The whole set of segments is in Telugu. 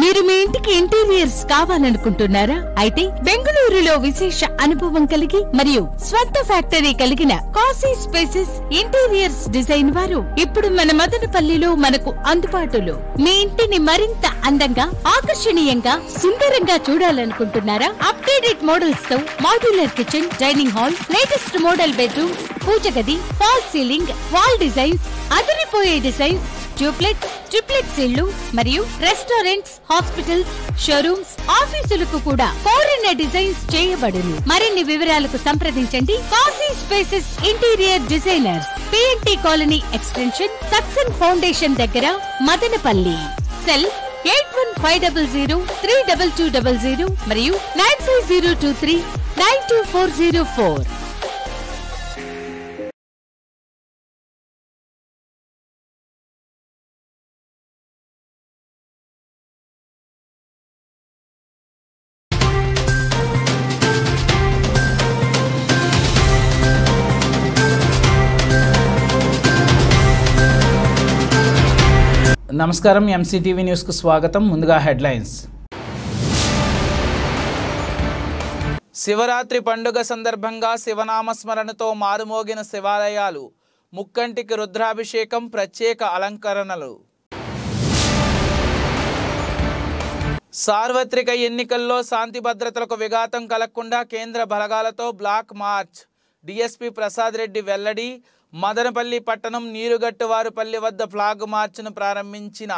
మీరు మీ ఇంటికి ఇంటీరియర్స్ కావాలనుకుంటున్నారా? అయితే బెంగళూరులో విశేష అనుభవం కలిగి మరియు స్వంత ఫ్యాక్టరీ కలిగిన కాశీ స్పేసెస్ ఇంటీరియర్స్ డిజైన్ వారు ఇప్పుడు మన మదనపల్లిలో మనకు అందుబాటులో. మీ ఇంటిని మరింత అందంగా, ఆకర్షణీయంగా, సుందరంగా చూడాలనుకుంటున్నారా? అప్డేటెడ్ మోడల్స్ తో modular kitchen, dining hall, latest model bedrooms, పూజ గది, ఫాల్ సీలింగ్, వాల్ డిజైన్స్, అదిరిపోయే డిజైన్స్, డూప్లెక్స్, ట్రిప్లెక్స్ ఇళ్లు మరియు రెస్టారెంట్స్, హాస్పిటల్స్, షోరూమ్స్, ఆఫీసులకు కూడా కోరిన డిజైన్స్ చేయబడును. మరిన్ని వివరాలకు సంప్రదించండి Kashi spaces interior designers, PNT colony extension, సక్సెన్ ఫౌండేషన్ దగ్గర, మదనపల్లి. సెల్ 8150032200 మరియు 9502392404. నమస్కారం, ఎంసీటీవీ న్యూస్కు స్వాగతం. ముందుగా హెడ్లైన్స్. శివరాత్రి పండుగ సందర్భంగా శివనామస్మరణతో మారుమోగిన శివాలయాలు, ముక్కంటికి రుద్రాభిషేకం, ప్రత్యేక అలంకరణలు. సార్వత్రిక ఎన్నికల్లో శాంతి భద్రతలకు విఘాతం కలగకుండా కేంద్ర బలగాలతో flag march, DSP Prasad Reddy వెల్లడి. మదనపల్లి పట్టణం నీరుగట్టువారుపల్లి వద్ద ఫ్లాగ్ మార్చ్ను ప్రారంభించిన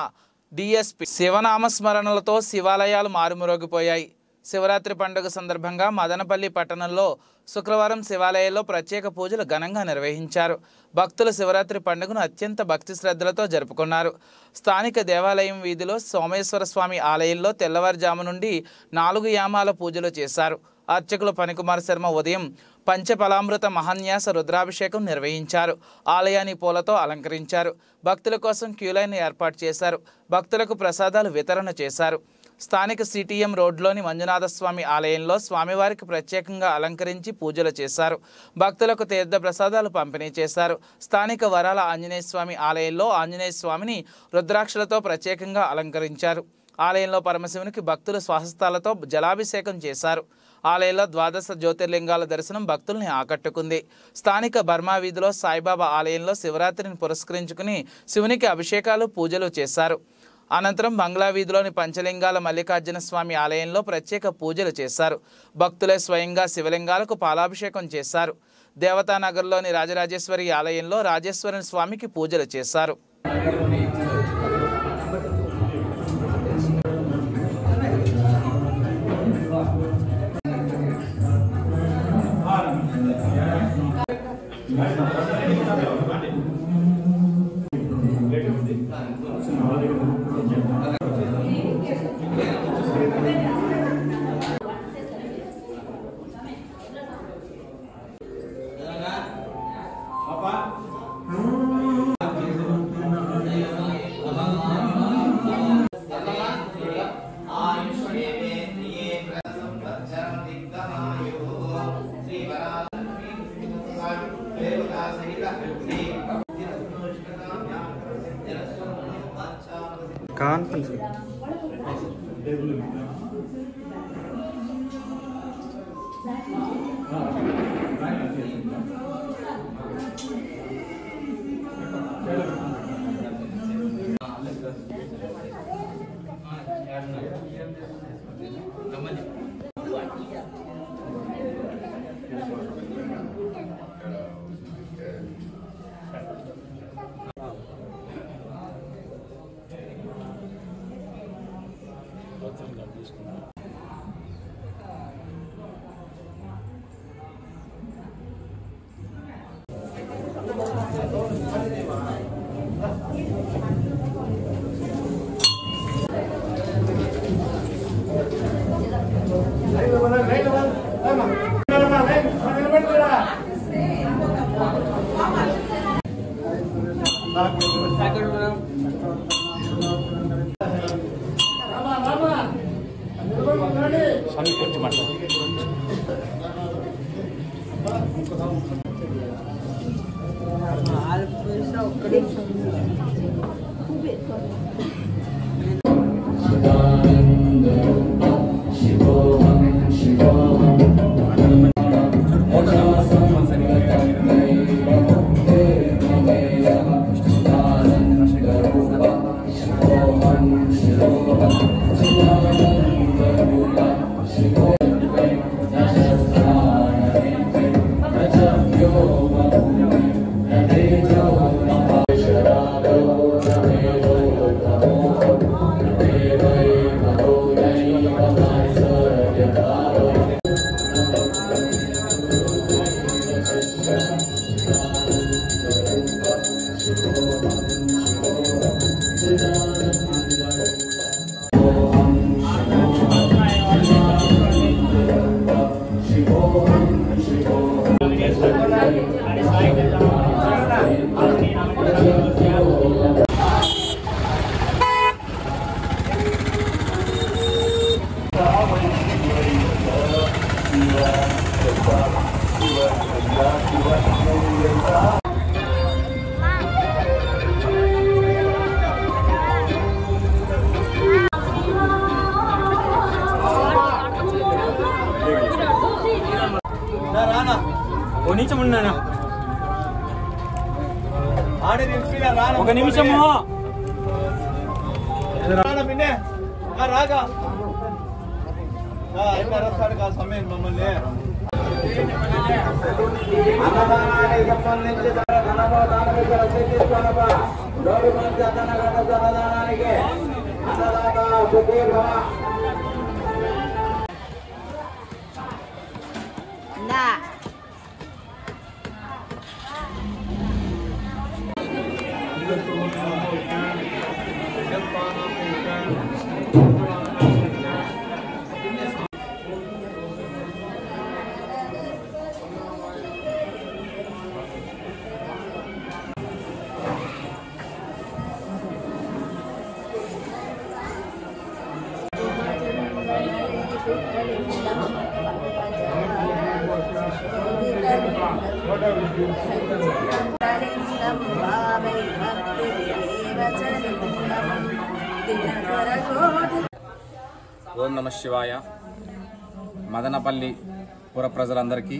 డీఎస్పీ. శివనామస్మరణలతో శివాలయాలు మారుమోగిపోయాయి. శివరాత్రి పండుగ సందర్భంగా మదనపల్లి పట్టణంలో శుక్రవారం శివాలయాల్లో ప్రత్యేక పూజలు ఘనంగా నిర్వహించారు. భక్తులు శివరాత్రి పండుగను అత్యంత భక్తి శ్రద్ధలతో జరుపుకున్నారు. స్థానిక దేవాలయం వీధిలో సోమేశ్వర స్వామి ఆలయంలో తెల్లవారుజాము నుండి 4 యామాల పూజలు చేశారు. అర్చకులు పనికుమార్ శర్మ ఉదయం పంచఫలామృత మహాన్యాస రుద్రాభిషేకం నిర్వహించారు. ఆలయాన్ని పూలతో అలంకరించారు. భక్తుల కోసం క్యూలైన్ ఏర్పాటు చేశారు. భక్తులకు ప్రసాదాలు వితరణ చేశారు. స్థానిక సిటిఎం రోడ్లోని మంజునాథస్వామి ఆలయంలో స్వామివారికి ప్రత్యేకంగా అలంకరించి పూజలు చేశారు. భక్తులకు తీర్థ ప్రసాదాలు పంపిణీ చేశారు. స్థానిక వరాల ఆంజనేయ స్వామి ఆలయంలో ఆంజనేయ స్వామిని రుద్రాక్షలతో ప్రత్యేకంగా అలంకరించారు. ఆలయంలో పరమశివునికి భక్తులు స్వహస్తాలతో జలాభిషేకం చేశారు. ఆలయంలో 12 జ్యోతిర్లింగాల దర్శనం భక్తుల్ని ఆకట్టుకుంది. స్థానిక బర్మా వీధిలో సాయిబాబా ఆలయంలో శివరాత్రిని పురస్కరించుకుని శివునికి అభిషేకాలు, పూజలు చేశారు. అనంతరం బంగ్లా వీధిలోని పంచలింగాల మల్లికార్జున స్వామి ఆలయంలో ప్రత్యేక పూజలు చేశారు. భక్తులే స్వయంగా శివలింగాలకు పాలాభిషేకం చేశారు. దేవతానగర్లోని రాజరాజేశ్వరి ఆలయంలో రాజేశ్వరుని స్వామికి పూజలు చేశారు. ఒక నిమిషము సమయం మమ్మల్ని అన్నదానానికి సంబంధించి అన్నదానానికి అన్నదాత సుఖీభవ ఓం నమ శివాయ. మదనపల్లి పుర ప్రజలందరికీ,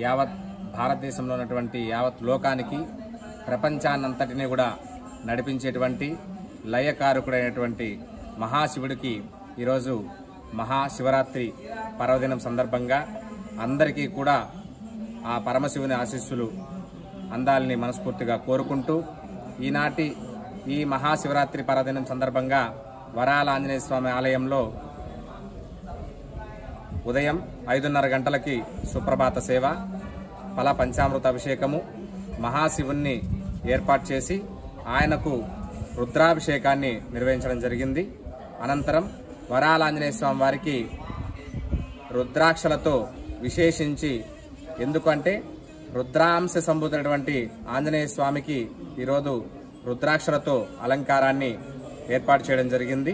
యావత్ భారతదేశంలో ఉన్నటువంటి యావత్ లోకానికి, ప్రపంచాన్నంతటినీ కూడా నడిపించేటువంటి లయకారకుడైనటువంటి మహాశివుడికి ఈరోజు మహాశివరాత్రి పర్వదినం సందర్భంగా అందరికీ కూడా ఆ పరమశివుని ఆశీస్సులు అందాలని మనస్ఫూర్తిగా కోరుకుంటూ, ఈనాటి ఈ మహాశివరాత్రి పర్వదినం సందర్భంగా వరాల ఆంజనేయ స్వామి ఆలయంలో ఉదయం 5:30 గంటలకి సుప్రభాత సేవ, ఫల పంచామృత అభిషేకము, మహాశివుణ్ణి ఏర్పాటు చేసి ఆయనకు రుద్రాభిషేకాన్ని నిర్వహించడం జరిగింది. అనంతరం వరాల ఆంజనేయ స్వామి వారికి రుద్రాక్షలతో విశేషించి, ఎందుకంటే రుద్రాంశ సంభూతున్నటువంటి ఆంజనేయ స్వామికి ఈరోజు రుద్రాక్షలతో అలంకారాన్ని ఏర్పాటు చేయడం జరిగింది.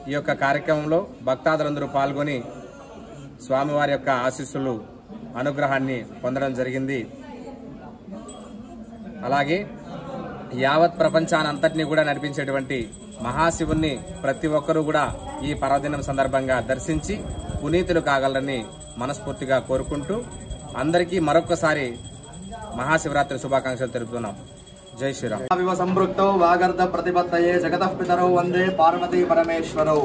ఈ యొక్క కార్యక్రమంలో భక్తాదులందరూ పాల్గొని స్వామివారి యొక్క ఆశీస్సులు, అనుగ్రహాన్ని పొందడం జరిగింది. అలాగే యావత్ ప్రపంచానంతటినీ కూడా నడిపించేటువంటి మహాశివుణ్ణి ప్రతి ఒక్కరూ కూడా ఈ పర్వదినం సందర్భంగా దర్శించి పునీతులు కాగలరని మనస్ఫూర్తిగా కోరుకుంటూ అందరికీ మరొకసారి మహాశివరాత్రి శుభాకాంక్షలు తెలుపుతున్నాం. జై శ్రీరామ్. వివ సంపృక్తౌ వాగర్ధ ప్రతిపత్తయే జగతః పితరౌ వందే పార్వతీ పరమేశ్వరౌ.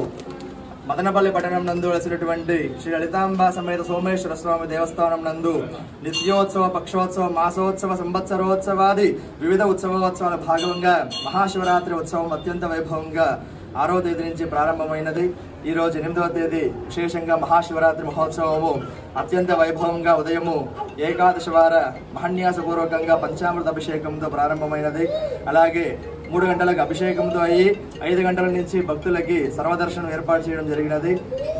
మదనపల్లి పట్టణం నందు వెలసినటువంటి శ్రీ లలితాంబా సమేత సోమేశ్వర స్వామి దేవస్థానం నందు నిత్యోత్సవ, పక్షోత్సవ, మాసోత్సవ, సంవత్సరోత్సవాది వివిధ ఉత్సవోత్సవాల భాగంగా మహాశివరాత్రి ఉత్సవం అత్యంత వైభవంగా 6వ తేదీ నుంచి ప్రారంభమైనది. ఈ రోజు 8వ తేదీ విశేషంగా మహాశివరాత్రి మహోత్సవము అత్యంత వైభవంగా ఉదయము ఏకాదశి వార మహన్యాసపూర్వకంగా పంచామృత అభిషేకంతో ప్రారంభమైనది. అలాగే 3 గంటలకు అభిషేకంతో అయ్యి 5 గంటల నుంచి భక్తులకి సర్వదర్శనం ఏర్పాటు చేయడం జరిగినది.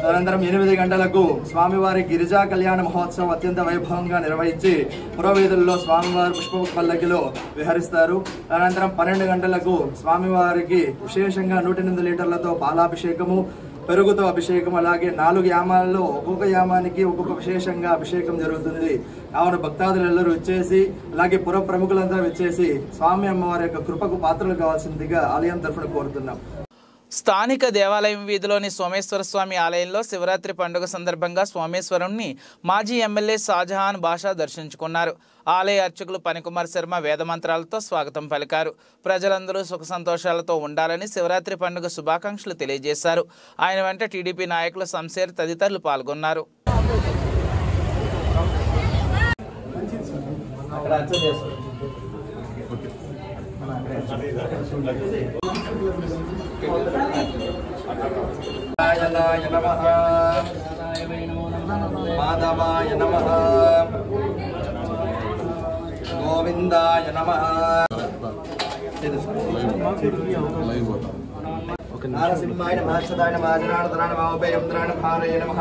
తదనంతరం 8 గంటలకు స్వామివారి గిరిజా కళ్యాణ మహోత్సవం అత్యంత వైభవంగా నిర్వహించి పురవీధుల్లో స్వామివారి పుష్ప పల్లకిలో విహరిస్తారు. అనంతరం 12 గంటలకు స్వామివారికి విశేషంగా 108 లీటర్లతో పాలాభిషేకము, పెరుగుతో అభిషేకం, అలాగే 4 యామాలలో ఒక్కొక్క యామానికి ఒక్కొక్క విశేషంగా అభిషేకం జరుగుతుంది. కావున భక్తాదులందరూ వచ్చేసి, అలాగే పుర ప్రముఖులంతా వచ్చేసి స్వామి అమ్మవారి యొక్క కృపకు పాత్రలు కావాల్సిందిగా ఆలయం తరఫున కోరుతున్నాం. స్థానిక దేవాలయం వీధిలోని సోమేశ్వర స్వామి ఆలయంలో శివరాత్రి పండుగ సందర్భంగా సోమేశ్వరుణ్ణి మాజీ ఎమ్మెల్యే షాజహాన్ బాషా దర్శించుకున్నారు. ఆలయ అర్చకులు పనికుమార్ శర్మ వేదమంత్రాలతో స్వాగతం పలికారు. ప్రజలందరూ సుఖ సంతోషాలతో ఉండాలని శివరాత్రి పండుగ శుభాకాంక్షలు తెలియజేశారు. ఆయన వెంట టీడీపీ నాయకులు సంసేర్ తదితరులు పాల్గొన్నారు. మాధవాయ నమః గోవిందాయ నమః నారసింహాయ నమః సదాయ నమః జనార్దనాయ నమః ఉభయంద్రాయ భారయ నమః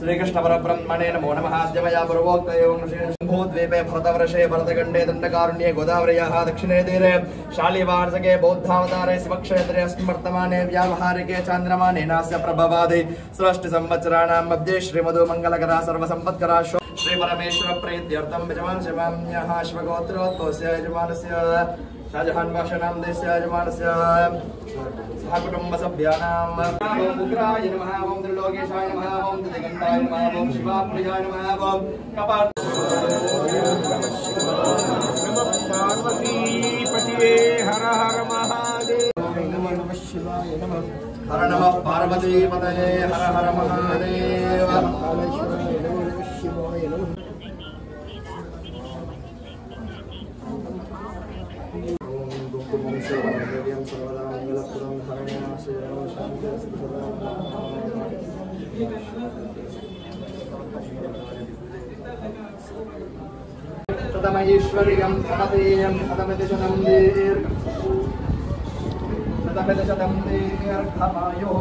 శ్రీకృష్ణ పరబ్రహ్మణే నమో నమః అద్యమయ పూర్వోక్తయో శంభోద్వీపే భరతవర్షే భరతఖండే దండకారుణ్యే గోదావర్యాః దక్షిణే తీరే శాలివార్షకే బౌద్ధావతారే శివక్షేత్రే స్మర్తమానే వ్యావహారికే చాంద్రమానే నాస్య ప్రభవాది సృష్టి సంవత్సరాణాం మధ్యే శ్రీమధు మంగళకరా సర్వసంపత్కరా శ్రీ పరమేశ్వర ప్రీత్యర్థం యజమాన్ శివామ్యః శివగోత్రోద్భవస్య యజమానస్య షాజహాన్ బాషా నామ దేశస్య యజమానస్య సహకుటుంబ సభ్యానాం ఓం ఉగ్రాయ నమః ఓం త్రిలోకేశాయ నమః ఓం త్రిగంటాయ నమః ఓం శివాప్రియాయ నమః ఓం కపాట్ పార్వతీపతియే హర హర మహాదేవ నమః శివాయ నమః హర నమః పార్వతీపతయే హర హర మహాదేవ కాళేశ్వరాయ నమః శివాయ నమః సర్వదా మంగళప్రదం హరణ్యాశయం శాంతి సదమహేశ్వర్యం సమతేయం సదమితిశతం శతం దీర్ఘమాయో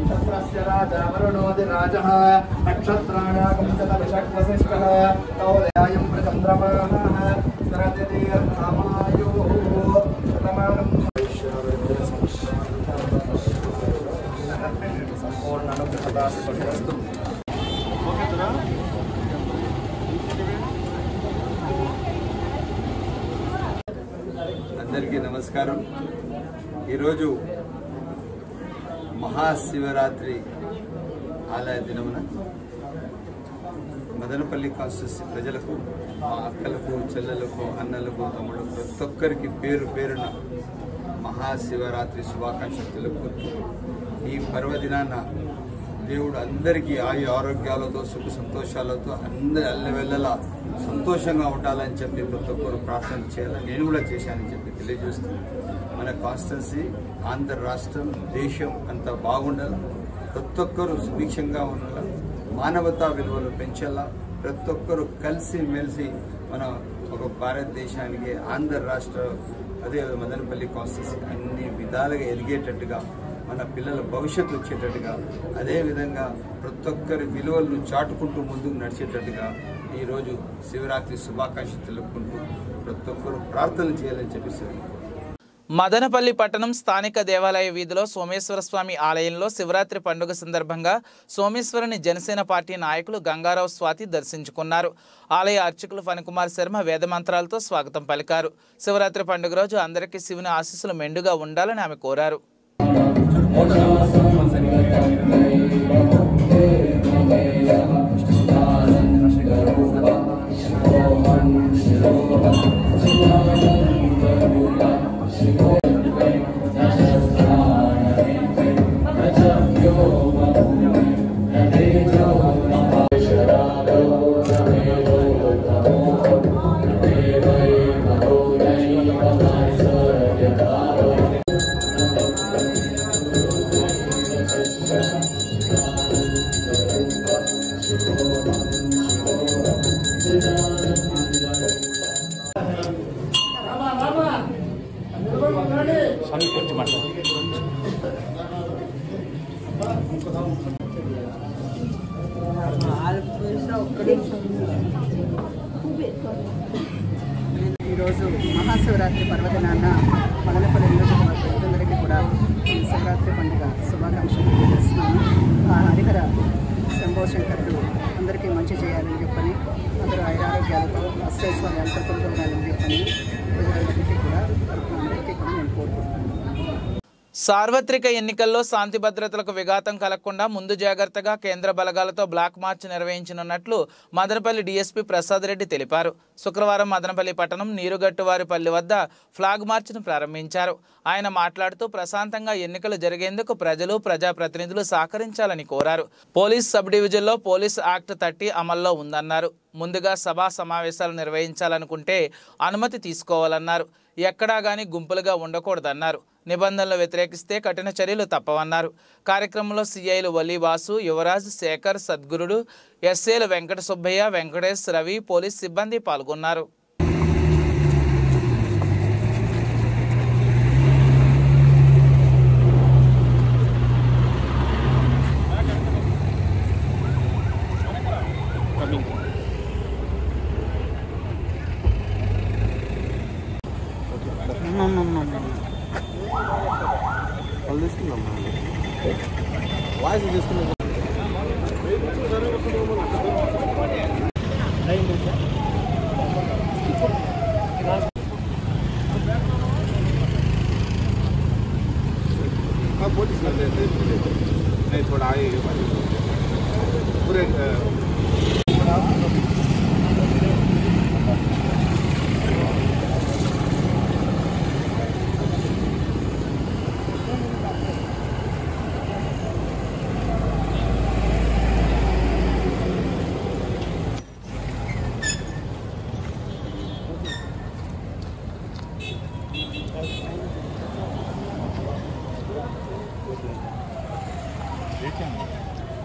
క్షత్రస్య రాజా వరుణోదిరాజః నక్షత్రాణాగం శతవిషక్వశిష్ఠః తౌదయాయం ప్రచంద్రమాః శరది దీర్ఘమాయో శతమానం సంపూర్ణ అనుగ్రహదాస్తు. అందరికీ నమస్కారం. ఈరోజు మహాశివరాత్రి ఆలయ దినమున మదనపల్లి కాన్స్టిట్యూన్సీ ప్రజలకు, మా అక్కలకు, చెల్లెలకు, అన్నలకు, తమ్ముడు ప్రతి ఒక్కరికి పేరు పేరున మహాశివరాత్రి శుభాకాంక్షలు తెలుపుకుంటూ ఈ పర్వదినాన దేవుడు అందరికీ ఆయు ఆరోగ్యాలతో సుఖ సంతోషాలతో అందరి అల్లవెల్లలా సంతోషంగా ఉండాలని చెప్పి ప్రతి ఒక్కరు ప్రార్థన చేయాలని నేను కూడా చేశానని చెప్పి తెలియజేస్తున్నాను. మన కాన్స్టిట్యున్సీ, ఆంధ్ర రాష్ట్రం, దేశం అంతా బాగుండాలి, ప్రతి ఒక్కరూ సుభిక్షంగా ఉండాలి, మానవతా విలువలు పెంచాలా, ప్రతి ఒక్కరూ కలిసి మెలిసి మన ఒక భారతదేశానికి ఆంధ్ర రాష్ట్ర అదే మదనపల్లి కాన్స్టిట్యున్సీ అన్ని విధాలుగా ఎదిగేటట్టుగా, మన పిల్లల భవిష్యత్తు వచ్చేటట్టుగా, అదేవిధంగా ప్రతి ఒక్కరి విలువలను చాటుకుంటూ ముందుకు నడిచేటట్టుగా ఈరోజు శివరాత్రి శుభాకాంక్షలు తెలుపుకుంటూ ప్రతి ఒక్కరూ ప్రార్థనలు చేయాలని చెప్పేసి. మదనపల్లి పట్టణం స్థానిక దేవాలయ వీధిలో సోమేశ్వర స్వామి ఆలయంలో శివరాత్రి పండుగ సందర్భంగా సోమేశ్వరుని జనసేన పార్టీ నాయకులు గంగారావు స్వాతి దర్శించుకున్నారు. ఆలయ అర్చకులు పనికుమార్ శర్మ వేదమంత్రాలతో స్వాగతం పలికారు. శివరాత్రి పండుగ రోజు అందరికీ శివుని ఆశీస్సులు మెండుగా ఉండాలని ఆమె కోరారు. ఈరోజు మహాశివరాత్రి పర్వదినాన మదనపల్లి నియోజకవర్గ ప్రజలందరికీ కూడా శివరాత్రి పండుగ శుభాకాంక్షలు తెలియజేస్తున్నాను. ఆ హరిహర శంభో శంకరుడు అందరికీ మంచి చేయాలని చెప్పని, అందరూ ఐరారోగ్యాలతో అష్టైశ్వర్యాలతో ఉండాలని చెప్పని ప్రజలందరికీ కూడా అందరికీ కూడా నేను కోరుకుంటున్నాను. సార్వత్రిక ఎన్నికల్లో శాంతి భద్రతలకు విఘాతం కలగకుండా ముందు జాగ్రత్తగా కేంద్ర బలగాలతో బ్లాక్ మార్చ్ నిర్వహించనున్నట్లు మదనపల్లి డీఎస్పీ ప్రసాద్ రెడ్డి తెలిపారు. శుక్రవారం మదనపల్లి పట్టణం నీరుగట్టువారిపల్లి వద్ద ఫ్లాగ్ మార్చ్ను ప్రారంభించారు. ఆయన మాట్లాడుతూ ప్రశాంతంగా ఎన్నికలు జరిగేందుకు ప్రజలు ప్రజాప్రతినిధులు సహకరించాలని కోరారు. పోలీస్ సబ్ డివిజన్లో పోలీస్ యాక్ట్ 30 అమల్లో ఉందన్నారు. ముందుగా సభా సమావేశాలు నిర్వహించాలనుకుంటే అనుమతి తీసుకోవాలన్నారు. ఎక్కడా గానీ గుంపులుగా ఉండకూడదన్నారు. నిబంధనలు వ్యతిరేకిస్తే కఠిన చర్యలు తప్పవన్నారు. కార్యక్రమంలో సిఐలు వలీవాసు, యువరాజ్, శేఖర్, సద్గురుడు, ఎస్ఏలు వెంకట సుబ్బయ్య, వెంకటేష్, రవి, పోలీస్ సిబ్బంది పాల్గొన్నారు. थोड़ा आए पूरे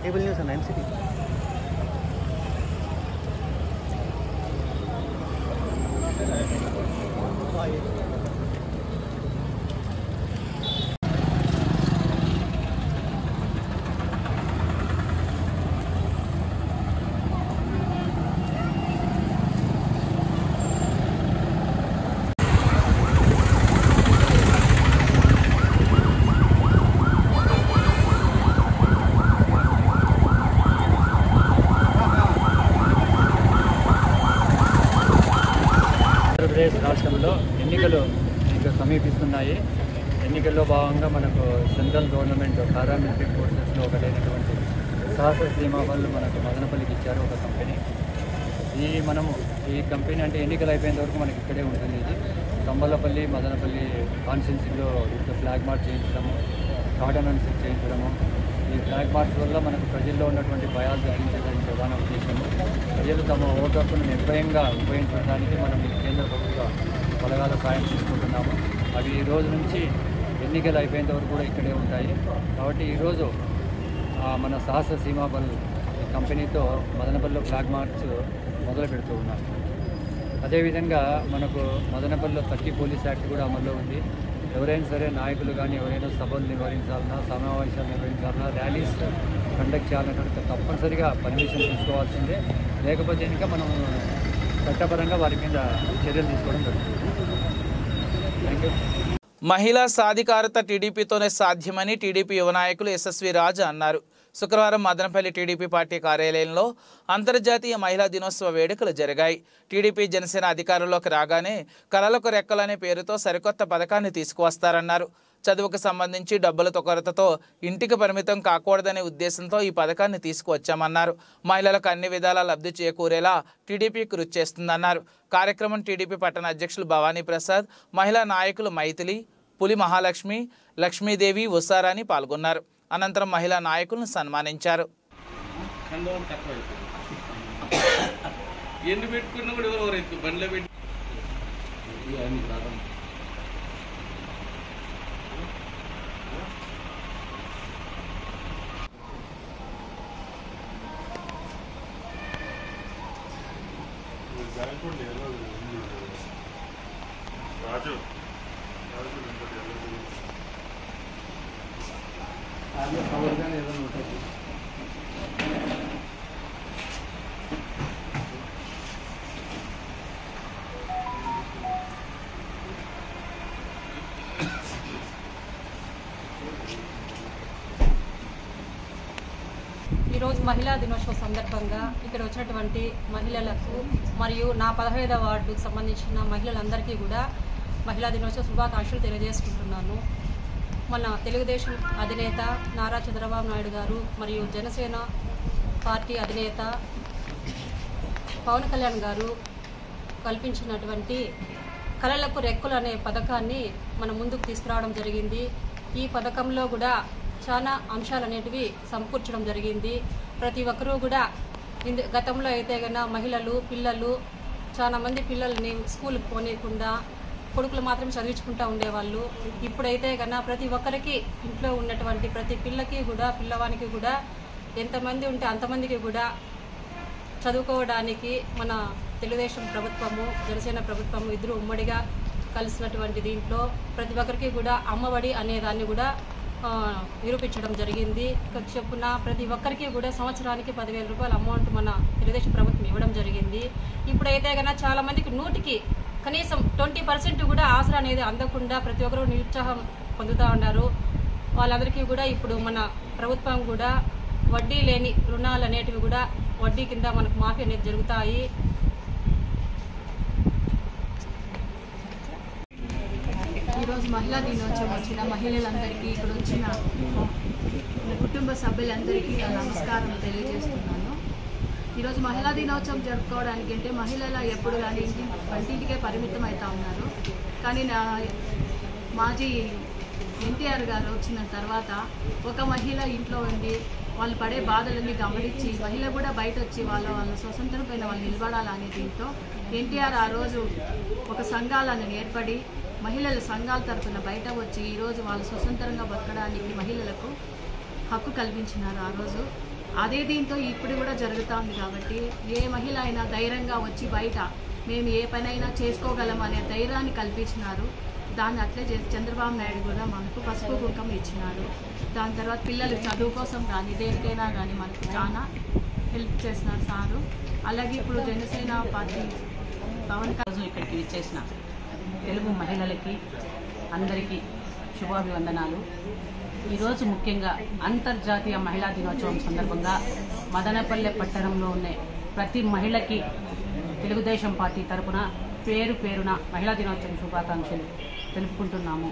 केबल न्यूज़ है एमसीटी ఆంధ్రప్రదేశ్ రాష్ట్రంలో ఎన్నికలు ఇంకా సమీపిస్తున్నాయి. ఎన్నికల్లో భాగంగా మనకు సెంట్రల్ గవర్నమెంట్ పారామిలిటరీ ఫోర్సెస్లో ఒకటైనటువంటి సహస్ర సీమా వాళ్ళు మనకు మదనపల్లికి ఇచ్చారు ఒక కంపెనీ. ఈ కంపెనీ అంటే ఎన్నికలు అయిపోయేంత వరకు మనకి ఇక్కడే ఉంటుంది. ఇది తంబలపల్లి మదనపల్లి కాన్స్టిట్యున్సీలో ఫ్లాగ్ మార్చ్ చేయించడము, ఆర్డినెన్స్ చేయించడము. ఈ ఫ్లాగ్ మార్చ్ వల్ల మనకు ప్రజల్లో ఉన్నటువంటి భయాలు తగ్గించడానికి ప్రధాన ఉద్దేశము. ప్రజలు తమ ఓటు హక్కును నిర్భయంగా ఉపయోగించడానికి మనం కేంద్ర ప్రభుత్వ బలగాల సాయం తీసుకుంటున్నాము. అవి ఈ రోజు నుంచి ఎన్నికలు అయిపోయేంత వరకు కూడా ఇక్కడే ఉంటాయి. కాబట్టి ఈరోజు మన సహస్ర సీమా బల్ కంపెనీతో మదనపల్లిలో ఫ్లాగ్ మార్చ్ మొదలు పెడుతూ ఉన్నాం. అదేవిధంగా మనకు మదనపల్లిలో 30 పోలీస్ యాక్ట్ కూడా అమల్లో ఉంది. ఎవరైనా సరే నాయకులు కానీ ఎవరైనా సభలు నిర్వహించాలన్నా, సమావేశాలు నిర్వహించాలన్నా, ర్యాలీస్ కండక్ట్ చేయాలన్నట్టు తప్పనిసరిగా పర్మిషన్ తీసుకోవాల్సిందే. లేకపోతే ఇంకా మనం చట్టపరంగా వారి మీద చర్యలు తీసుకోవడం జరుగుతుంది. Thank you. మహిళా సాధికారత టీడీపీతోనే సాధ్యమని టీడీపీ యువ నాయకులు ఎస్ఎస్వి రాజు అన్నారు. శుక్రవారం మదనపల్లి టీడీపీ పార్టీ కార్యాలయంలో అంతర్జాతీయ మహిళా దినోత్సవ వేడుకలు జరిగాయి. టీడీపీ జనసేన అధికారంలోకి రాగానే కలలకు రెక్కలనే పేరుతో సరికొత్త పథకాన్ని తీసుకువస్తారన్నారు. చదువుకు సంబంధించి డబ్బుల కొరతతో ఇంటికి పరిమితం కాకూడదనే ఉద్దేశంతో ఈ పథకాన్ని తీసుకువచ్చామన్నారు. మహిళలకు అన్ని విధాలా లబ్ధి చేకూరేలా టీడీపీ కృషి చేస్తుందన్నారు. కార్యక్రమం టీడీపీ పట్టణ అధ్యక్షులు భవానీ ప్రసాద్, మహిళా నాయకులు మైథిలి, పులి మహాలక్ష్మి, లక్ష్మీదేవి, ఉషారాణి పాల్గొన్నారు. అనంతరం మహిళా నాయకులను సన్మానించారు. ఈరోజు మహిళా దినోత్సవం సందర్భంగా ఇక్కడ వచ్చినటువంటి మహిళలకు మరియు నా 15వ వార్డుకు సంబంధించిన మహిళలందరికీ కూడా మహిళా దినోత్సవ శుభాకాంక్షలు తెలియజేసుకుంటున్నాను. మన తెలుగుదేశం అధినేత నారా చంద్రబాబు నాయుడు గారు మరియు జనసేన పార్టీ అధినేత పవన్ కళ్యాణ్ గారు కల్పించినటువంటి కళలకు రెక్కలు అనే పథకాన్ని మన ముందుకు తీసుకురావడం జరిగింది. ఈ పథకంలో కూడా చాలా అంశాలు అనేటివి సమకూర్చడం జరిగింది. ప్రతి ఒక్కరూ కూడా గతంలో అయితే కన్నా మహిళలు పిల్లలు చాలా మంది పిల్లల్ని స్కూల్కి పోనీయకుండా కొడుకులు మాత్రం చదివించుకుంటూ ఉండేవాళ్ళు. ఇప్పుడైతే కన్నా ప్రతి ఒక్కరికి ఇంట్లో ఉన్నటువంటి ప్రతి పిల్లకి కూడా పిల్లవానికి కూడా ఎంతమంది ఉంటే అంతమందికి కూడా చదువుకోవడానికి మన తెలుగుదేశం ప్రభుత్వము జనసేన ప్రభుత్వము ఇద్దరు ఉమ్మడిగా కలిసినటువంటి దీంట్లో ప్రతి ఒక్కరికి కూడా అమ్మఒడి అనే దాన్ని కూడా నిరూపించడం జరిగింది. చెప్పున ప్రతి ఒక్కరికి కూడా సంవత్సరానికి 10,000 రూపాయల అమౌంట్ మన తెలుగుదేశం ప్రభుత్వం ఇవ్వడం జరిగింది. ఇప్పుడైతే కన్నా చాలా మందికి 100కి కనీసం 20% కూడా ఆసరా అనేది అందకుండా ప్రతి ఒక్కరు నిరుత్సాహం పొందుతూ ఉన్నారు. వాళ్ళందరికీ కూడా ఇప్పుడు మన ప్రభుత్వం కూడా వడ్డీ లేని రుణాలు అనేటివి కూడా వడ్డీ కింద మనకు మాఫీ అనేది జరుగుతాయి. ఈరోజు మహిళా దినోత్సవం వచ్చిన మహిళలందరికీ ఇక్కడ వచ్చిన కుటుంబ సభ్యులందరికీ నమస్కారం తెలియజేస్తున్నాను. ఈరోజు మహిళా దినోత్సవం జరుపుకోవడానికి అంటే మహిళలు ఎప్పుడు కానీ వంటింటికే పరిమితం అవుతూ ఉన్నారు. కానీ మాజీ ఎన్టీఆర్ గారు వచ్చిన తర్వాత ఒక మహిళ ఇంట్లో ఉండి వాళ్ళు పడే బాధలన్నీ గమనించి మహిళ కూడా బయట వచ్చి వాళ్ళ స్వతంత్రం పైన వాళ్ళు నిలబడాలనే దీంతో ఎన్టీఆర్ ఆ రోజు ఒక సంఘాలను ఏర్పడి మహిళల సంఘాల తరఫున బయట వచ్చి ఈరోజు వాళ్ళు స్వతంత్రంగా బతకడానికి మహిళలకు హక్కు కల్పించినారు ఆ రోజు. అదే దీంతో ఇప్పుడు కూడా జరుగుతుంది. కాబట్టి ఏ మహిళ అయినా ధైర్యంగా వచ్చి బయట మేము ఏ పనైనా చేసుకోగలం అనే ధైర్యాన్ని కల్పించినారు. దాన్ని అట్లే చేసి చంద్రబాబు నాయుడు కూడా మనకు పసుపు కుంకం ఇచ్చినారు. దాని తర్వాత పిల్లలు చదువు కోసం కానీ దేనికైనా కానీ మనకు చాలా హెల్ప్ చేసినారు సారు. అలాగే ఇప్పుడు జనసేన పార్టీ పవన్ కళ్యాణ్ ఇక్కడికి ఇచ్చేసిన తెలుగు మహిళలకి అందరికీ శుభాభివందనాలు. ఈరోజు ముఖ్యంగా అంతర్జాతీయ మహిళా దినోత్సవం సందర్భంగా మదనపల్లె పట్టణంలో ఉన్న ప్రతి మహిళకి తెలుగుదేశం పార్టీ తరఫున పేరున మహిళా దినోత్సవం శుభాకాంక్షలు తెలుపుకుంటున్నాము.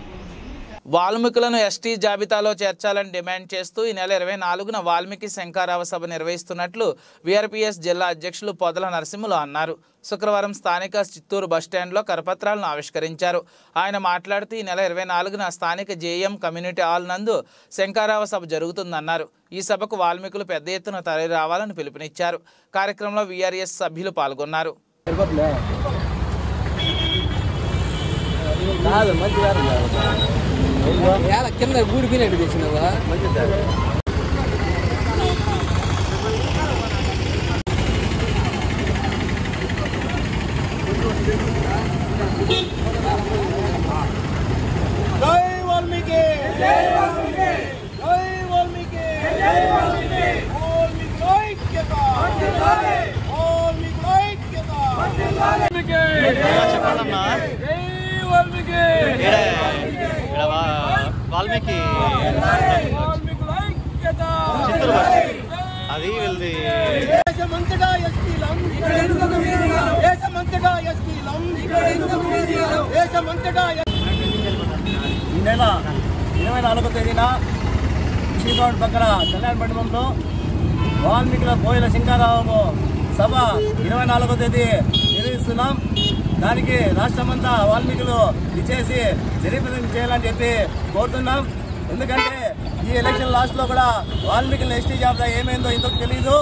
వాల్మీకులను ఎస్టీ జాబితాలో చేర్చాలని డిమాండ్ చేస్తూ ఈ నెల 24న వాల్మీకి శంఖారావ సభ నిర్వహిస్తున్నట్లు వీఆర్పీఎస్ జిల్లా అధ్యక్షులు పొదల నరసింహులు అన్నారు. శుక్రవారం స్థానిక చిత్తూరు బస్టాండ్లో కరపత్రాలను ఆవిష్కరించారు. ఆయన మాట్లాడుతూ ఈ నెల 24న స్థానిక జేఎం కమ్యూనిటీ హాల్ నందు శంఖారావ సభ జరుగుతుందన్నారు. ఈ సభకు వాల్మీకులు పెద్ద ఎత్తున తరలి రావాలని పిలుపునిచ్చారు. కార్యక్రమంలో వీఆర్ఎస్ సభ్యులు పాల్గొన్నారు. కింద గూడి పినట్టు తెచ్చినవా వాల్మీకి అది వెళ్ళి ఈ నెల 24వ తేదీన శ్రీకాకుళం పక్కన కళ్యాణ మండపంలో వాల్మీకుల కోయిల శంఖారావు సభ 24వ తేదీ నిర్వహిస్తున్నాం. దానికి రాష్ట్రమంతా వాల్మీకులు ఇచ్చేసి జరిపేం చేయాలని చెప్పి కోరుతున్నాం. ఎందుకంటే ఈ ఎలక్షన్ లాస్ట్లో కూడా వాల్మీకుల ఎస్టీ జాబితా ఏమైందో ఇంతకు తెలియదు.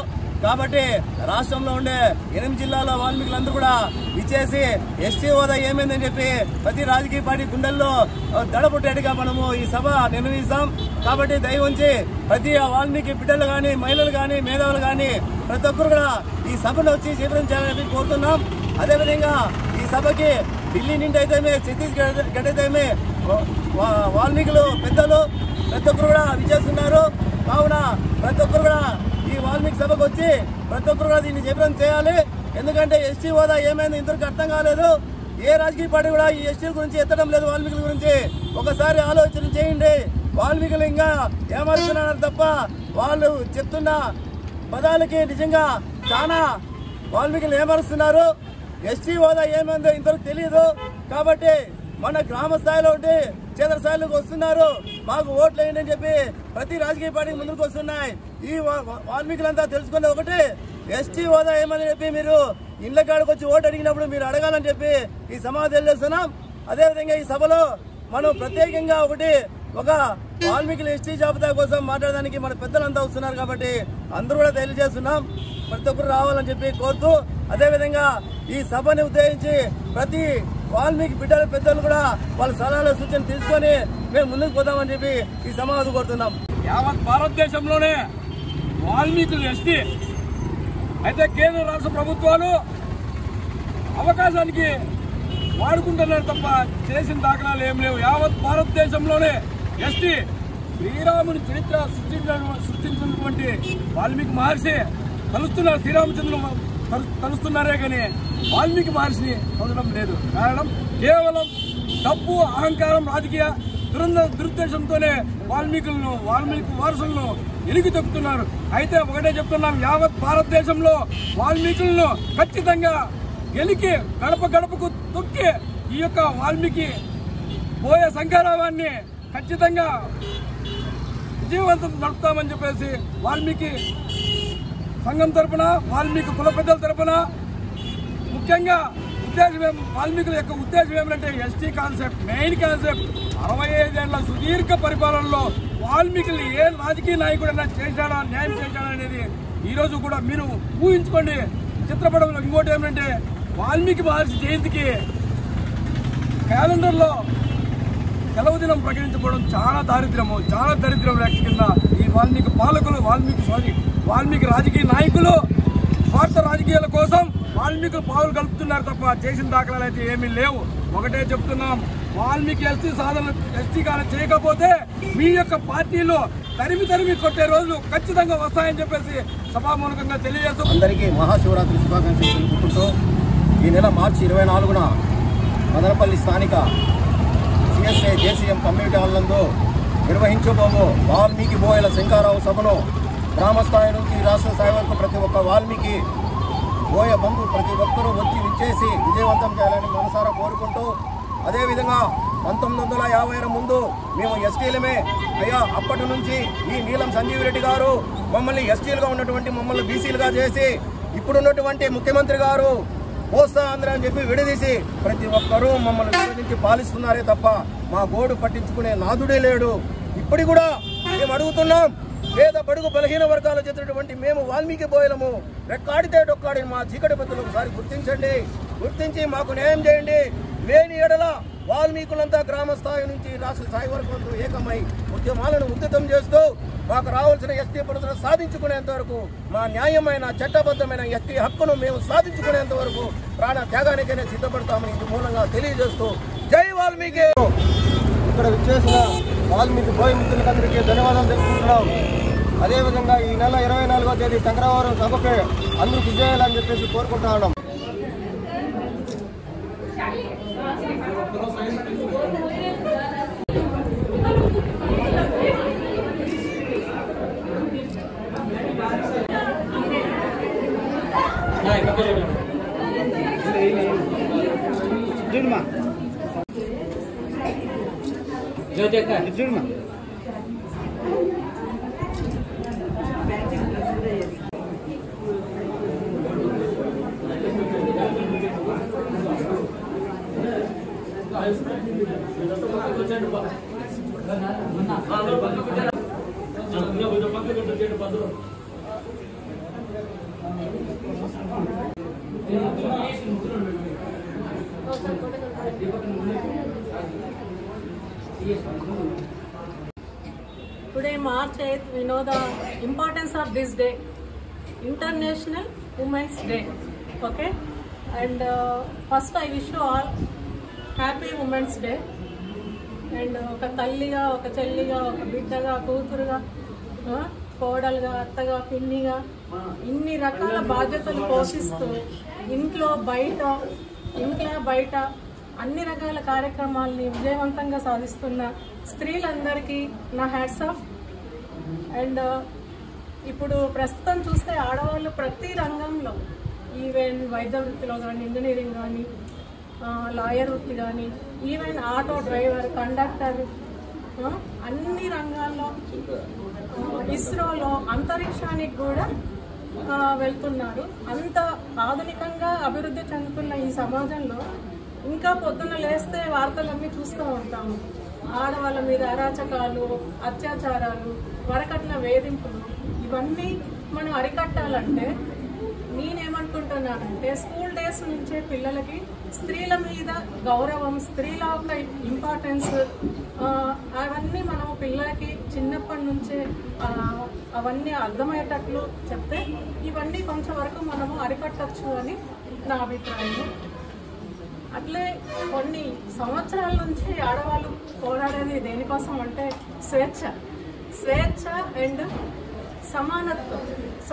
కాబట్టి రాష్ట్రంలో ఉండే 8 జిల్లాలో వాల్మీకులందరూ కూడా ఇచ్చేసి ఎస్టీ హోదా ఏమైందని చెప్పి ప్రతి రాజకీయ పార్టీ గుండెల్లో దడపుట్టేట్టుగా మనము ఈ సభ నిర్వహిస్తాం. కాబట్టి దయవుంచి ప్రతి వాల్మీకి బిడ్డలు కానీ మహిళలు కానీ మేధావులు కానీ ప్రతి ఒక్కరు కూడా ఈ సభను వచ్చి చేపడం చేయాలని కోరుతున్నాం. అదేవిధంగా ఈ సభకి ఢిల్లీ నుండి అయితేమే ఛత్తీస్గఢ్ అయితేమే వాల్మీకులు పెద్దలు ప్రతి ఒక్కరు కూడా విచ్చేస్తున్నారు. కావున ప్రతి ఒక్కరు కూడా ఈ వాల్మీకి సభకు వచ్చి ప్రతి ఒక్కరు కూడా దీన్ని జయప్రదం చేయాలి. ఎందుకంటే ఎస్టీ హోదా ఏమైంది ఇంతవరకు అర్థం కాలేదు. ఏ రాజకీయ పార్టీ కూడా ఈ ఎస్టీల గురించి ఎత్తడం లేదు. వాల్మీకుల గురించి ఒకసారి ఆలోచన చేయండి. వాల్మీకులు ఇంకా ఏమవుతున్నారు తప్ప వాళ్ళు చెప్తున్న పదాలకి నిజంగా చాలా వాల్మీకులు ఏమరుస్తున్నారు. ఎస్టీ హోదా ఏమైందో ఇంతవరకు తెలియదు. కాబట్టి మన గ్రామ స్థాయిలో ఉంటే క్షేత్ర స్థాయిలోకి వస్తున్నారు. మాకు ఓట్లు వేయండి అని చెప్పి ప్రతి రాజకీయ పార్టీ ముందుకు వస్తున్నాయి. ఈ వాల్మీకులంతా తెలుసుకునే ఒకటి, ఎస్టీ హోదా ఏమని చెప్పి మీరు ఇళ్ల కాడికి వచ్చి ఓటు అడిగినప్పుడు మీరు అడగాలని చెప్పి ఈ సమావేశం తెలియజేస్తున్నాం. అదేవిధంగా ఈ సభలో మనం ప్రత్యేకంగా ఒక వాల్మీకుల ఎస్టీ జాబితా కోసం మాట్లాడడానికి మన పెద్దలంతా వస్తున్నారు కాబట్టి అందరూ కూడా తెలియజేస్తున్నాం. ప్రతి ఒక్కరు రావాలని చెప్పి కోరుతూ, అదేవిధంగా ఈ సభని ఉద్దేశించి ప్రతి వాల్మీకి బిడ్డల పెద్దలు కూడా వాళ్ళ సలహాల సూచన తీసుకొని మేము ముందుకు పోతామని చెప్పి ఈ సమావేశం కోరుతున్నాం. యావత్ భారతదేశంలోనే వాల్మీకులు ఎస్టీ అయితే కేంద్ర రాష్ట్ర ప్రభుత్వాలు అవకాశానికి వాడుకుంటున్నారు తప్ప చేసిన దాఖలాలు ఏం లేవు. యావత్ భారతదేశంలోనే ఎస్టీ శ్రీరాముని చరిత్ర సృష్టించినటువంటి వాల్మీకి మహర్షి కలుస్తున్నారు. శ్రీరామచంద్రులు కలుస్తున్నారే కానీ వాల్మీకి మహర్షిని పొందడం లేదు. కారణం కేవలం డబ్బు, అహంకారం, రాజకీయ దురుద్దేశంతోనే వాల్మీకి వారసులను ఎలిగి తొక్కుతున్నారు. అయితే ఒకటే చెప్తున్నాం, యావత్ భారతదేశంలో వాల్మీకులను ఖచ్చితంగా గెలికి గడప గడపకు తొక్కి ఈ యొక్క వాల్మీకి పోయే శంకరావాన్ని ఖచ్చితంగా విజయవంతం నడుపుతామని చెప్పేసి వాల్మీకి సంఘం తరఫున, వాల్మీకి కుల పెద్దల తరఫున ముఖ్యంగా వాల్మీకుల యొక్క ఉద్దేశం ఏమిటంటే ఎస్టీ కాన్సెప్ట్, మెయిన్ కాన్సెప్ట్ 65 ఏళ్ల సుదీర్ఘ పరిపాలనలో వాల్మీకులు ఏ రాజకీయ నాయకుడైనా చేశాడా, న్యాయం చేశాడా అనేది ఈరోజు కూడా మీరు ఊహించుకోండి. చిత్రపటంలో ఇంకోటి ఏమిటంటే వాల్మీకి మహర్షి జయంతికి క్యాలెండర్లో సెలవు దినం ప్రకటించబడడం చాలా దరిద్రం లెక్క కింద ఈ వాల్మీకి పాలకులు, వాల్మీకి రాజకీయ నాయకులు స్వార్థ రాజకీయాల కోసం వాల్మీకులు పావులు కలుపుతున్నారు తప్ప చేసిన దాఖలాలు అయితే ఏమీ లేవు. ఒకటే చెప్తున్నాం, వాల్మీకి ఎస్టీ కానీ చేయకపోతే మీ యొక్క పార్టీలో తరిమి కొట్టే రోజులు ఖచ్చితంగా వస్తాయని చెప్పేసి సభామూలకంగా తెలియజేస్తాం. అందరికీ మహాశివరాత్రి శుభాకాంక్షలు తెలుపుకుంటూ ఈ నెల మార్చి 24న మదనపల్లి స్థానిక సిఎస్ఏ జేసీఎం కమ్యూనిటీ హాల్ నందు నిర్వహించబోము వాల్మీకి బోయల శంకరావు సభను గ్రామస్థాయి నుంచి రాష్ట్ర స్థాయి వరకు ప్రతి ఒక్క వాల్మీకి బోయ బంధు ప్రతి ఒక్కరూ వచ్చి విచ్చేసి విజయవంతం చేయాలని మనసారా కోరుకుంటూ, అదేవిధంగా 1950 ముందు మేము ఎస్టీలమే అయ్యా, అప్పటి నుంచి ఈ నీలం సంజీవ్ రెడ్డి గారు మమ్మల్ని ఎస్టీలుగా ఉన్నటువంటి మమ్మల్ని బీసీలుగా చేసి ఇప్పుడున్నటువంటి ముఖ్యమంత్రి గారు కోస్తా ఆంధ్ర అని చెప్పి విడదీసి ప్రతి ఒక్కరూ మమ్మల్ని విభజించి పాలిస్తున్నారే తప్ప మా గోడు పట్టించుకునే నాదుడే లేడు. ఇప్పుడు కూడా మేము అడుగుతున్నాం, పేద బడుగు బలహీన వర్గాలు చెందినటువంటి మేము వాల్మీకి బోయలము రెక్కాడితే డొక్కాడి మా చీకటి బతులు ఒకసారి గుర్తించి మాకు న్యాయం చేయండి. లేని ఎడల వాల్మీకులంతా గ్రామ స్థాయి నుంచి రాష్ట్ర స్థాయి వరకు ఏకమై ఉద్యమాలను ఉద్ధృతం చేస్తూ మాకు రావాల్సిన ఎస్టీ పనులను సాధించుకునేంత వరకు, మా న్యాయమైన చట్టబద్ధమైన ఎస్టీ హక్కును మేము సాధించుకునేంత వరకు ప్రాణ త్యాగానికైనా సిద్ధపడతామని ఇందు మూలంగా తెలియజేస్తూ జై వాల్మీకి. ఇక్కడ విచ్చేసిన వాల్మీకి బోయ మిత్రులందరికీ ధన్యవాదాలు తెలుపుకుంటున్నాం. అదేవిధంగా ఈ నెల 24వ తేదీ శంకరవారం సభకి అందరూ విజయాలని చెప్పేసి కోరుకుంటా ఉన్నాం. Today, March 8th, we know the importance of this day, International Women's Day. Okay, and first I wish you all happy Women's Day. And ఒక తల్లిగా, ఒక చెల్లిగా, ఒక బిడ్డగా, కూతురుగా, కోడలుగా, అత్తగా, పిన్నిగా ఇన్ని రకాల బాధ్యతలు పోషిస్తూ ఇంట్లో బయట అన్ని రకాల కార్యక్రమాలని విజయవంతంగా సాధిస్తున్న స్త్రీలందరికీ నా హ్యాట్స్ ఆఫ్. అండ్ ఇప్పుడు ప్రస్తుతం చూస్తే ఆడవాళ్ళు ప్రతి రంగంలో, ఈవెన్ వైద్య వృత్తిలో కానీ, ఇంజనీరింగ్ కానీ, లాయర్ వృత్తి కానీ, ఈవెన్ ఆటో డ్రైవర్, కండక్టర్, అన్ని రంగాల్లో, ఇస్రోలో అంతరిక్షానికి కూడా వెళ్తున్నారు. అంత ఆధునికంగా అభివృద్ధి చెందుతున్న ఈ సమాజంలో ఇంకా పొద్దున్న లేస్తే వార్తలన్నీ చూస్తూ ఉంటాము. ఆడవాళ్ళ మీద అరాచకాలు, అత్యాచారాలు, వరకట్న వేధింపులు, ఇవన్నీ మనం అరికట్టాలంటే నేనేమనుకుంటున్నానంటే స్కూల్ డేస్ నుంచే పిల్లలకి స్త్రీల మీద గౌరవం, స్త్రీల యొక్క ఇంపార్టెన్స్, అవన్నీ మనం పిల్లలకి చిన్నప్పటి నుంచే అవన్నీ అర్థమయ్యేటట్లు చెప్తే ఇవన్నీ కొంచెం వరకు మనము అరికట్టచ్చు అని నా అభిప్రాయం. అట్లే కొన్ని సంవత్సరాల నుంచి ఆడవాళ్ళు పోరాడేది దేనికోసం అంటే స్వేచ్ఛ అండ్ సమానత్వం.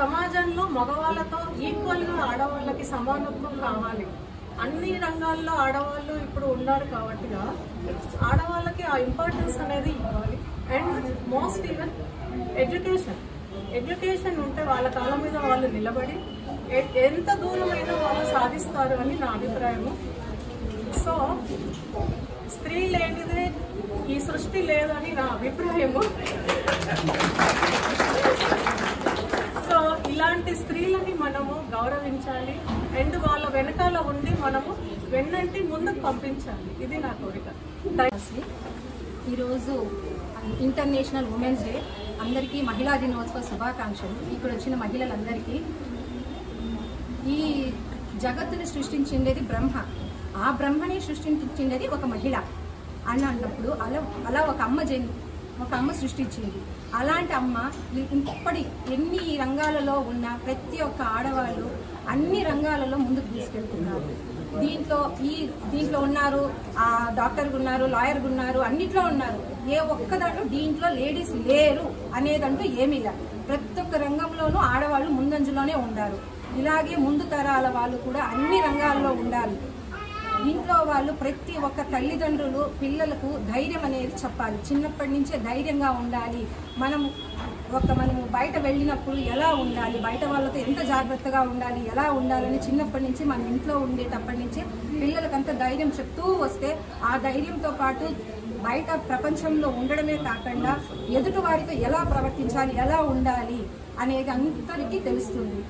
సమాజంలో మగవాళ్ళతో ఈక్వల్గా ఆడవాళ్ళకి సమానత్వం కావాలి. అన్ని రంగాల్లో ఆడవాళ్ళు ఇప్పుడు ఉన్నారు కాబట్టిగా ఆడవాళ్ళకి ఆ ఇంపార్టెన్స్ అనేది ఇవ్వాలి. అండ్ మోస్ట్ ఈవెన్ ఎడ్యుకేషన్ ఉంటే వాళ్ళ కాళ్ళ మీద వాళ్ళు నిలబడి ఎంత దూరమైనా వాళ్ళు సాధిస్తారు అని నా అభిప్రాయము. సో స్త్రీ లేనిదే ఈ సృష్టి లేదని నా అభిప్రాయము. సో ఇలాంటి స్త్రీలని మనము గౌరవించాలి అండ్ వాళ్ళ వెనకాల ఉండి మనము వెన్నంటి ముందుకు పంపించాలి. ఇది నా కోరిక. ఈరోజు ఇంటర్నేషనల్ ఉమెన్స్ డే. అందరికీ మహిళా దినోత్సవ శుభాకాంక్షలు. ఇక్కడ వచ్చిన మహిళలందరికీ. ఈ జగత్తుని సృష్టించిండేది బ్రహ్మ, ఆ బ్రహ్మని సృష్టించిండేది ఒక మహిళ అని అన్నప్పుడు అలా ఒక అమ్మ సృష్టించింది. అలాంటి అమ్మ ఇప్పటి ఎన్ని రంగాలలో ఉన్న ప్రతి ఒక్క ఆడవాళ్ళు అన్ని రంగాలలో ముందుకు తీసుకెళ్తున్నారు. దీంట్లో ఉన్నారు, డాక్టర్గా ఉన్నారు, లాయర్గా ఉన్నారు, అన్నిట్లో ఉన్నారు. ఏ ఒక్క దాంట్లో దీంట్లో లేడీస్ లేరు అనేదంటూ ఏమీ లేదు. ప్రతి ఒక్క రంగంలోనూ ఆడవాళ్ళు ముందంజలోనే ఉండారు. ఇలాగే ముందు తరాల వాళ్ళు కూడా అన్ని రంగాల్లో ఉండాలి. ఇంట్లో వాళ్ళు ప్రతి ఒక్క తల్లిదండ్రులు పిల్లలకు ధైర్యం అనేది చెప్పాలి. చిన్నప్పటి నుంచే ధైర్యంగా ఉండాలి. మనము బయట వెళ్ళినప్పుడు ఎలా ఉండాలి, బయట వాళ్ళతో ఎంత జాగ్రత్తగా ఉండాలి, ఎలా ఉండాలని చిన్నప్పటి నుంచి మన ఇంట్లో ఉండేటప్పటి నుంచి పిల్లలకంత ధైర్యం చెప్తూ వస్తే ఆ ధైర్యంతో పాటు బయట ప్రపంచంలో ఉండడమే కాకుండా ఎదుటి వారితో ఎలా ప్రవర్తించాలి, ఎలా ఉండాలి అనేది అందరికీ తెలుస్తుంది.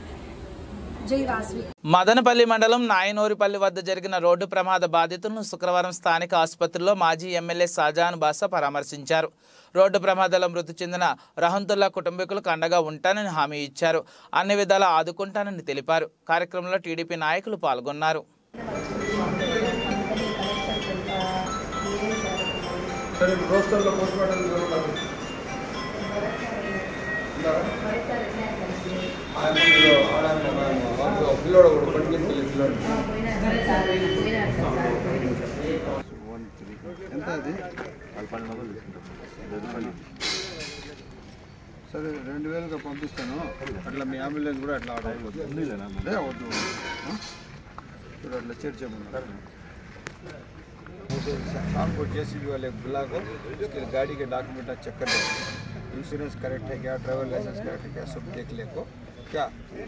మదనపల్లి మండలం నాయనోరిపల్లి వద్ద జరిగిన రోడ్డు ప్రమాద బాధితులను శుక్రవారం స్థానిక ఆసుపత్రిలో మాజీ ఎమ్మెల్యే షాజాన్ బాషా పరామర్శించారు. రోడ్డు ప్రమాదాల్లో మృతి చెందిన రహంతుల్లా కుటుంబీకులకు అండగా ఉంటానని హామీ ఇచ్చారు. అన్ని విధాలా ఆదుకుంటానని తెలిపారు. కార్యక్రమంలో టీడీపీ నాయకులు పాల్గొన్నారు. ఎంత అది సరే 2000గా పంపిస్తాను. అట్లా మీ అంబులెన్స్ కూడా అట్లా ఆర్డర్ అయిపోతుంది. వద్దు చూడు అట్లా చేర్చేమన్నారు. शाम को जेसीबी वाले बुला कर उसके गाड़ी के डॉक्यूमेंट चेक कर लेंगे. इंश्योरेंस करेक्ट है क्या, ड्राइवर लाइसेंस करेक्ट है क्या, सब देख ले को क्या.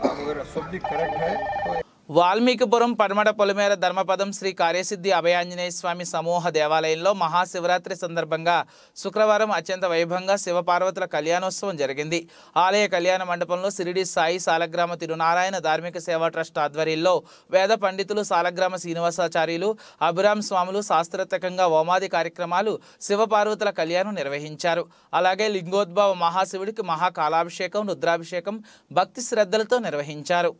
आप अगर सब भी करेक्ट है तो వాల్మీకిపురం పడమట పొలిమేర ధర్మపదం శ్రీ కార్యసిద్ధి అభయాంజనేయ స్వామి సమూహ దేవాలయంలో మహాశివరాత్రి సందర్భంగా శుక్రవారం అత్యంత వైభవంగా శివపార్వతుల కళ్యాణోత్సవం జరిగింది. ఆలయ కళ్యాణ మండపంలో సిరిడి సాయి సాలగ్రామ తిరునారాయణ ధార్మిక సేవా ట్రస్ట్ ఆధ్వర్యంలో వేద పండితులు సాలగ్రామ శ్రీనివాసాచార్యులు అభిరామ్ స్వాములు శాస్త్రోత్తకంగా హోమాది కార్యక్రమాలు శివపార్వతుల కళ్యాణం నిర్వహించారు. అలాగే లింగోద్భవ మహాశివుడికి మహాకాలాభిషేకం, రుద్రాభిషేకం భక్తి శ్రద్ధలతో నిర్వహించారు.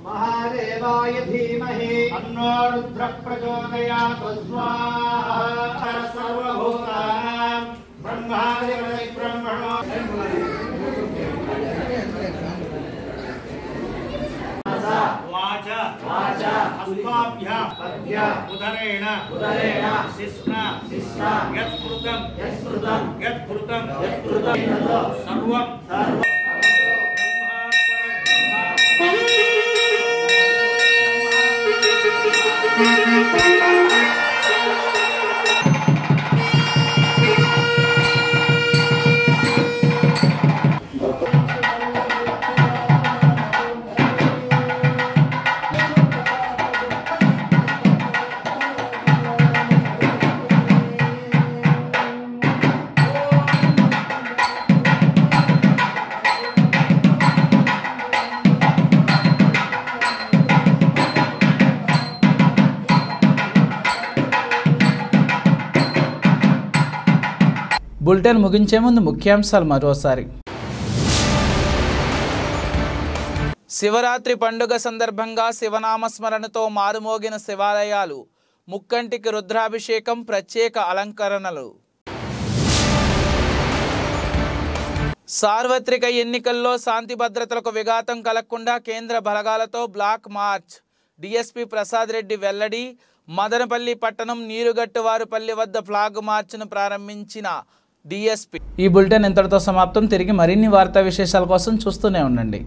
महादेवाय धीमहि तन्नो रुद्रः प्रचोदयात् स्वाहा सर्वभूतानां ब्रह्मादिवै ब्रह्मणो वाचा वाचा हस्ताभ्यां पद्या उदरेण उदरेण शिष्णा शिष्णा यत्कृतं यत्कृतं यत्कृतं यत्कृतं सर्वं सर्वं బులెటిన్ ముగించే ముందు ముఖ్యాంశాలు మరోసారి. శివరాత్రి పండుగ సందర్భంగా శివనామస్మరణతో మారుమోగిన శివాలయాలు, ముక్కంటికి రుద్రాభిషేకం, ప్రత్యేక అలంకరణలు. సార్వత్రిక ఎన్నికల్లో శాంతి భద్రతలకు విఘాతం కలగకుండా కేంద్ర బలగాలతో flag march, DSP Prasad Reddy వెల్లడి. మదనపల్లి పట్టణం నీరుగట్టువారుపల్లి వద్ద ఫ్లాగ్ మార్చ్ను ప్రారంభించిన డిఎస్పీ. ఈ బులెటిన్ ఇంతటితో సమాప్తం. తిరిగి మరిన్ని వార్తా విశేషాల కోసం చూస్తూనే ఉండండి.